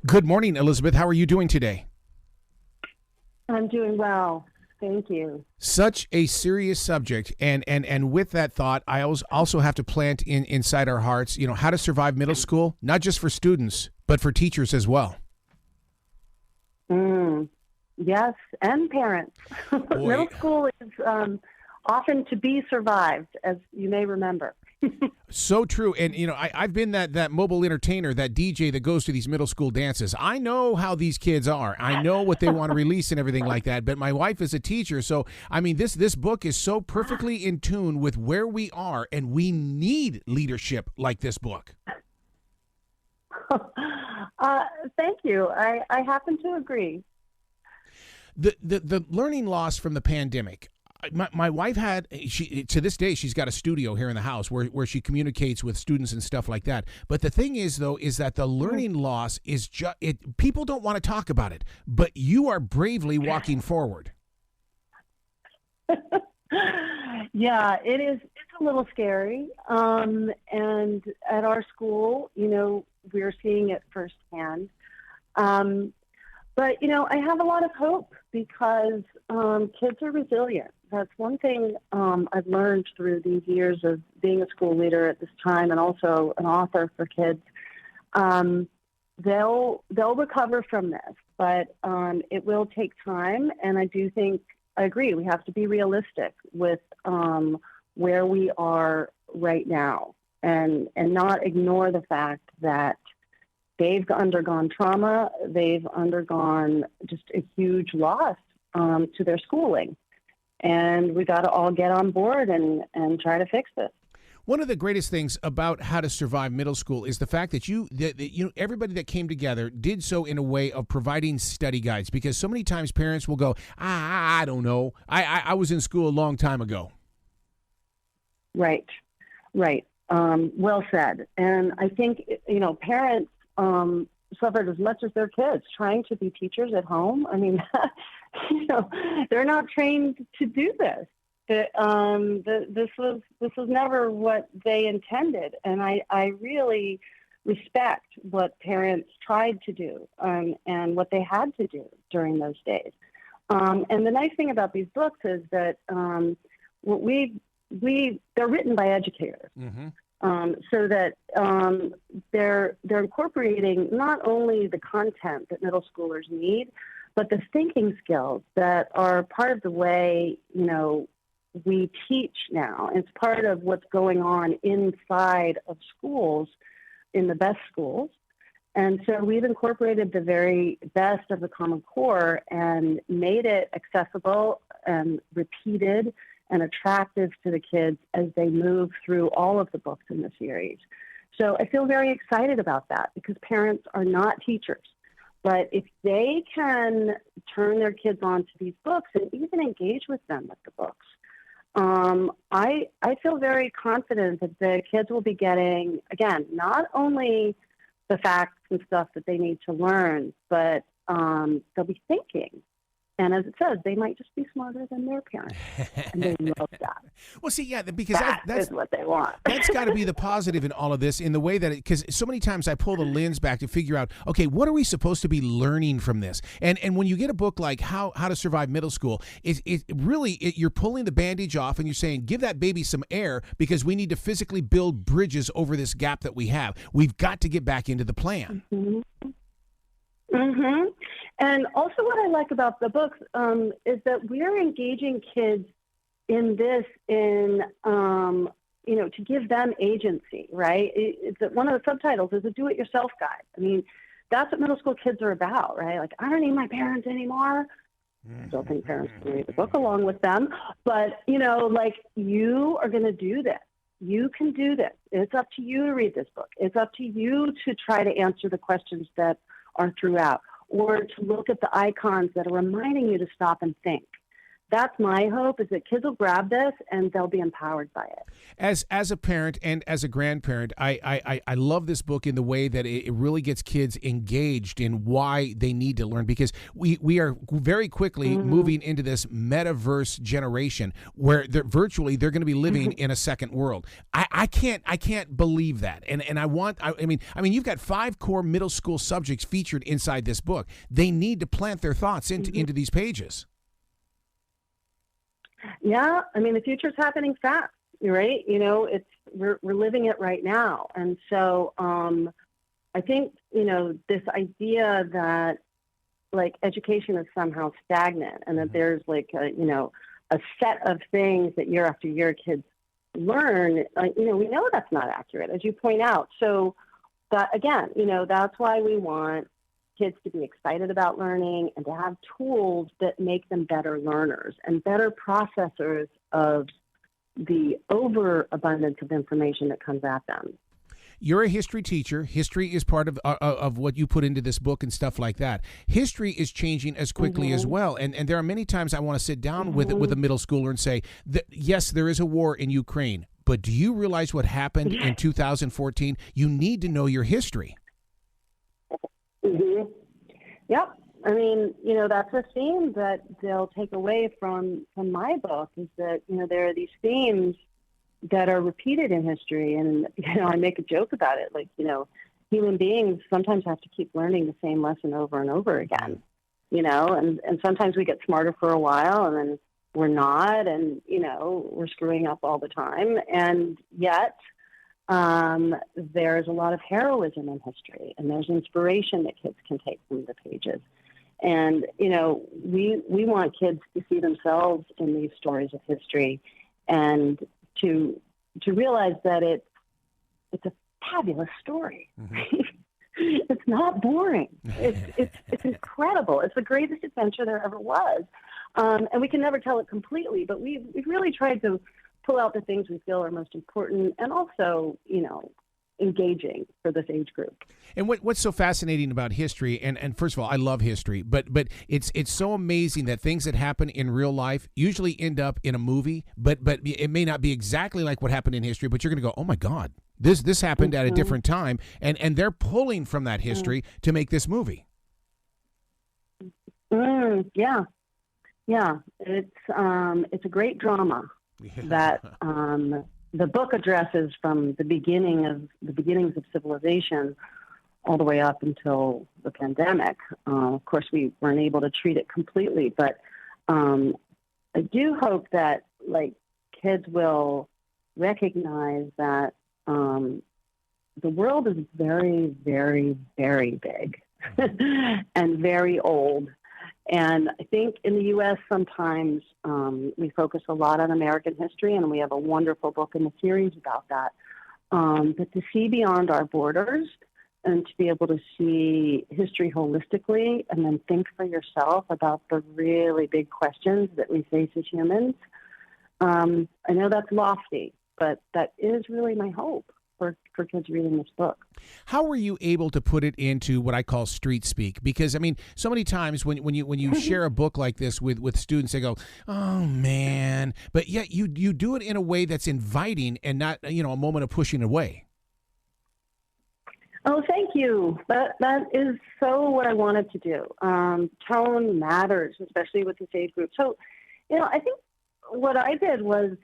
Good morning, Elizabeth. How are you doing today? I'm doing well. Thank you. Such a serious subject, and with that thought, I also have to plant inside our hearts, how to survive middle school, not just for students, but for teachers as well. Yes, and parents. Boy, Middle school is often to be survived, as you may remember. so true. And I've been that mobile entertainer, that DJ that goes to these middle school dances. I know how these kids are. I know what they want to release and everything like that. But my wife is a teacher, so I mean, this book is so perfectly in tune with where we are, and we need leadership like this book. Thank you. I happen to agree. The learning loss from the pandemic. My wife to this day, she's got a studio here in the house where she communicates with students and stuff like that. But the thing is, though, is that the learning loss is people don't want to talk about it, but you are bravely walking forward. Yeah, it is. It's a little scary. And at our school, we're seeing it firsthand. But, I have a lot of hope because kids are resilient. That's one thing I've learned through these years of being a school leader at this time and also an author for kids. They'll recover from this, but it will take time. And I agree, we have to be realistic with where we are right now and not ignore the fact that they've undergone trauma. They've undergone just a huge loss to their schooling. And we got to all get on board and try to fix this. One of the greatest things about How to Survive Middle School is the fact that everybody that came together did so in a way of providing study guides, because so many times parents will go, I don't know. I was in school a long time ago. Right. Well said. And I think, parents suffered as much as their kids trying to be teachers at home. I mean, they're not trained to do this. This was never what they intended, and I really respect what parents tried to do and what they had to do during those days. And the nice thing about these books is that they're written by educators. Mm-hmm. So that they're incorporating not only the content that middle schoolers need, but the thinking skills that are part of the way, we teach now. It's part of what's going on inside of schools, in the best schools. And so we've incorporated the very best of the Common Core and made it accessible and repeated and attractive to the kids as they move through all of the books in the series. So I feel very excited about that because parents are not teachers. But if they can turn their kids on to these books and even engage with them with the books, I feel very confident that the kids will be getting, again, not only the facts and stuff that they need to learn, but they'll be thinking. And as it says, they might just be smarter than their parents, and they love that. Well, see, yeah, because that's what they want. That's got to be the positive in all of this, in the way that, because so many times I pull the lens back to figure out, okay, what are we supposed to be learning from this? And when you get a book like How to Survive Middle School, you're pulling the bandage off and you're saying, give that baby some air, because we need to physically build bridges over this gap that we have. We've got to get back into the plan. Mm-hmm. Mm-hmm. And also what I like about the books is that we're engaging kids in this to give them agency, right? It's one of the subtitles is a do-it-yourself guide. I mean, that's what middle school kids are about, right? Like, I don't need my parents anymore. I still think parents can read the book along with them. But, you are going to do this. You can do this. It's up to you to read this book. It's up to you to try to answer the questions that are throughout, or to look at the icons that are reminding you to stop and think. that's my hope, is that kids will grab this and they'll be empowered by it. As a parent and as a grandparent, I love this book in the way that it really gets kids engaged in why they need to learn, because we are very quickly moving into this metaverse generation where they're going to be living in a second world. I can't believe that, and I mean you've got 5 core middle school subjects featured inside this book. They need to plant their thoughts into these pages. Yeah, I mean, the future's happening fast, right? You know, we're living it right now. And so I think, you know, this idea that like education is somehow stagnant and that there's like a set of things that year after year kids learn, you know, we know that's not accurate, as you point out. So that, again, you know, that's why we want kids to be excited about learning and to have tools that make them better learners and better processors of the overabundance of information that comes at them. You're a history teacher. History is part of what you put into this book and stuff like that. History is changing as quickly as well. And there are many times I want to sit down with a middle schooler and say, that, yes, there is a war in Ukraine, but do you realize what happened in 2014? You need to know your history. Yep. I mean, you know, that's a theme that they'll take away from my book, is that, you know, there are these themes that are repeated in history. And, you know, I make a joke about it. Like, you know, human beings sometimes have to keep learning the same lesson over and over again, you know, and sometimes we get smarter for a while and then we're not. And, you know, we're screwing up all the time. And yet, there's a lot of heroism in history, and there's inspiration that kids can take from the pages. And, you know, we want kids to see themselves in these stories of history and to realize that it's a fabulous story. It's not boring. It's incredible. It's the greatest adventure there ever was. And we can never tell it completely, but we've really tried to pull out the things we feel are most important and also, you know, engaging for this age group. And what's so fascinating about history, and first of all, I love history, but it's so amazing that things that happen in real life usually end up in a movie, but it may not be exactly like what happened in history, but you're going to go, oh my God, this happened at a different time, and they're pulling from that history to make this movie. Yeah. It's a great drama that the book addresses from the beginnings of civilization all the way up until the pandemic. Of course, we weren't able to treat it completely, but I do hope that like kids will recognize that the world is very, very, very big and very old. And I think in the U.S. sometimes we focus a lot on American history, and we have a wonderful book in the series about that. But to see beyond our borders and to be able to see history holistically and then think for yourself about the really big questions that we face as humans, I know that's lofty, but that is really my hope for kids reading this book. How were you able to put it into what I call street speak? Because I mean, so many times when you share a book like this with students, they go, "Oh man," but yet you do it in a way that's inviting and not, you know, a moment of pushing away. Oh, thank you. That is so what I wanted to do. Tone matters, especially with this age group. So, you know, I think what I did was,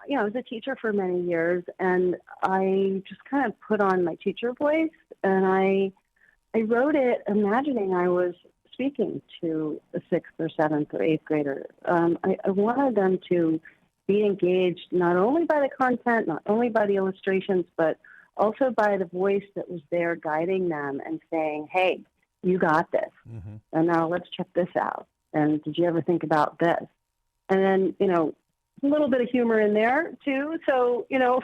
you know, I was a teacher for many years, and I just kind of put on my teacher voice, and I wrote it imagining I was speaking to a 6th or 7th or 8th grader. I wanted them to be engaged not only by the content, not only by the illustrations, but also by the voice that was there guiding them and saying, hey, you got this. Mm-hmm. And now let's check this out. And did you ever think about this? And then, you know, a little bit of humor in there too. So, you know,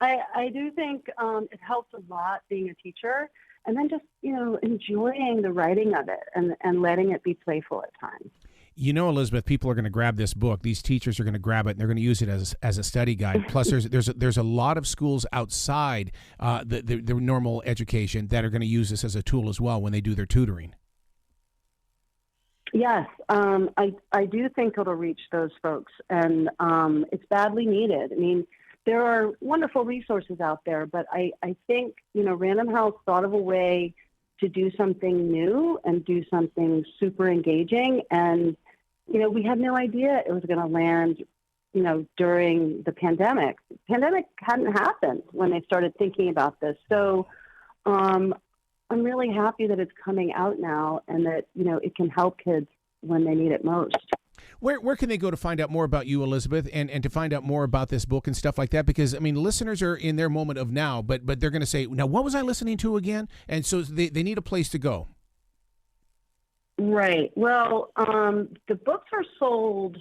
I do think it helps a lot being a teacher, and then just, you know, enjoying the writing of it and letting it be playful at times. You know, Elizabeth, people are going to grab this book. These teachers are going to grab it, and they're going to use it as a study guide. Plus, there's a lot of schools outside the normal education that are going to use this as a tool as well when they do their tutoring. Yes, I do think it'll reach those folks, and it's badly needed. I mean, there are wonderful resources out there, but I think, Random House thought of a way to do something new and do something super engaging. And, we had no idea it was going to land, during the pandemic. The pandemic hadn't happened when they started thinking about this. So I'm really happy that it's coming out now and that, it can help kids when they need it most. Where can they go to find out more about you, Elizabeth, and to find out more about this book and stuff like that? Because, I mean, listeners are in their moment of now, but they're going to say, now, what was I listening to again? And so they need a place to go. Right. Well, the books are sold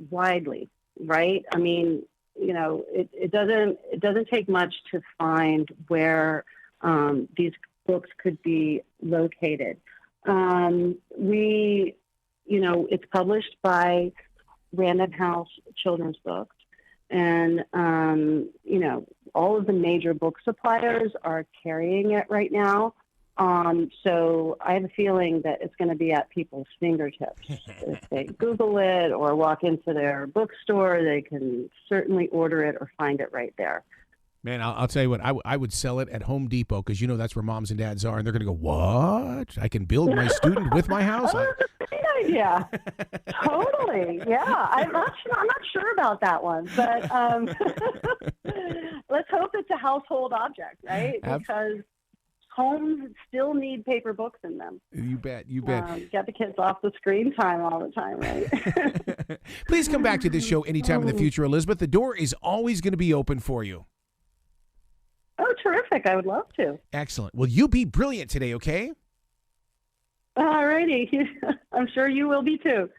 widely, right? I mean, it doesn't take much to find where these books could be located. It's published by Random House Children's Books, and all of the major book suppliers are carrying it right now. So I have a feeling that it's going to be at people's fingertips. If they Google it or walk into their bookstore, they can certainly order it or find it right there. Man, I'll tell you what, I would sell it at Home Depot because that's where moms and dads are, and they're going to go, what? I can build my student with my house? Oh, that's a great idea. Totally. Yeah. I'm not sure about that one, but let's hope it's a household object, right? Because homes still need paper books in them. You bet. Get the kids off the screen time all the time, right? Please come back to this show anytime in the future, Elizabeth. The door is always going to be open for you. Oh, terrific. I would love to. Excellent. Well, you be brilliant today, okay? All righty. I'm sure you will be too.